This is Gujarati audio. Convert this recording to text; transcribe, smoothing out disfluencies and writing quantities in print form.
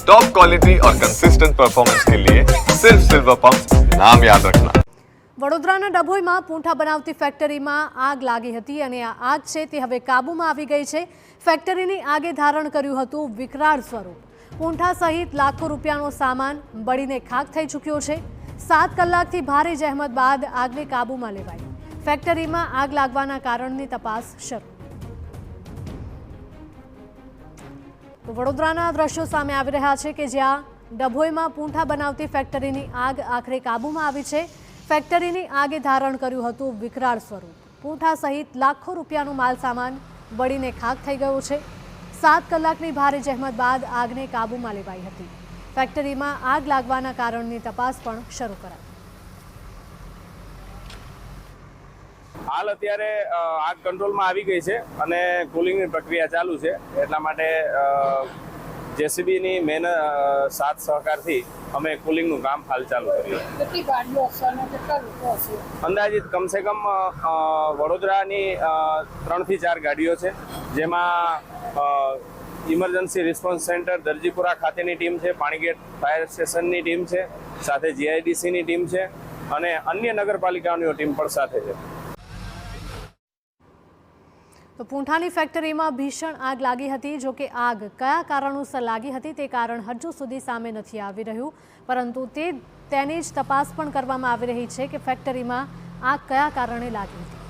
टॉप क्वालिटी और कंसिस्टेंट परफॉर्मेंस के लिए सिर्फ सिल्वर पंप नाम याद रखना। વડોદરાના ડભોઈમાં પૂંઠા બનાવતી ફેક્ટરીમાં આગ લાગી હતી અને આ આગ છે તે હવે કાબૂમાં આવી ગઈ છે। ફેક્ટરીની આગે ધારણ કર્યું હતું વિકરાળ સ્વરૂપ। પૂંઠા સહિત લાખો રૂપિયાનો સામાન બળીને ખાખ થઈ ચૂક્યો છે। 7 કલાકથી ભારે જહેમત બાદ આગને કાબૂમાં લેવાઈ। ફેક્ટરીમાં આગ લાગવાના કારણની તપાસ શરૂ। તો વડોદરાના દ્રશ્યો સામે આવી રહ્યા છે કે જ્યાં ડભોઈમાં પૂંઠા બનાવતી ફેક્ટરીની આગ આખરે કાબૂમાં આવી છે। ફેક્ટરીની આગે ધારણ કર્યું હતું વિકરાળ સ્વરૂપ। પૂંઠા સહિત લાખો રૂપિયાનો માલ સામાન બળીને ખાખ થઈ ગયો છે। 7 કલાકની ભારે જહેમત બાદ આગને કાબૂમાં લેવાઈ હતી। ફેક્ટરીમાં આગ લાગવાના કારણની તપાસ પણ શરૂ કરાઈ। હાલ અત્યારે આગ કંટ્રોલમાં આવી ગઈ છે અને કુલિંગની પ્રક્રિયા ચાલુ છે। એટલા માટે જેસીબીની મેન સાથ સહકારથી અમે કુલિંગનું કામ હાલ ચાલુ કર્યું। કેટલી ગાડીઓ હશે અને કેટલા લોકો હશે? અંદાજિત કમસે કમ વડોદરાની 3 થી 4 ગાડીઓ છે, જેમાં ઇમરજન્સી રિસ્પોન્સ સેન્ટર દરજીપુરા ખાતેની ટીમ છે, પાણીગેટ ફાયર સ્ટેશનની ટીમ છે, સાથે જીઆઈડીસીની ટીમ છે અને અન્ય નગરપાલિકાઓની ટીમ પણ સાથે છે। તો પૂંઠાની ફેક્ટરીમાં ભીષણ આગ લાગી હતી। જો કે આગ કયા કારણોસર લાગી હતી તે કારણ હજુ સુધી સામે નથી આવી રહ્યું, પરંતુ તેની જ તપાસ પણ કરવામાં આવી રહી છે કે ફેક્ટરીમાં આગ કયા કારણે લાગી હતી।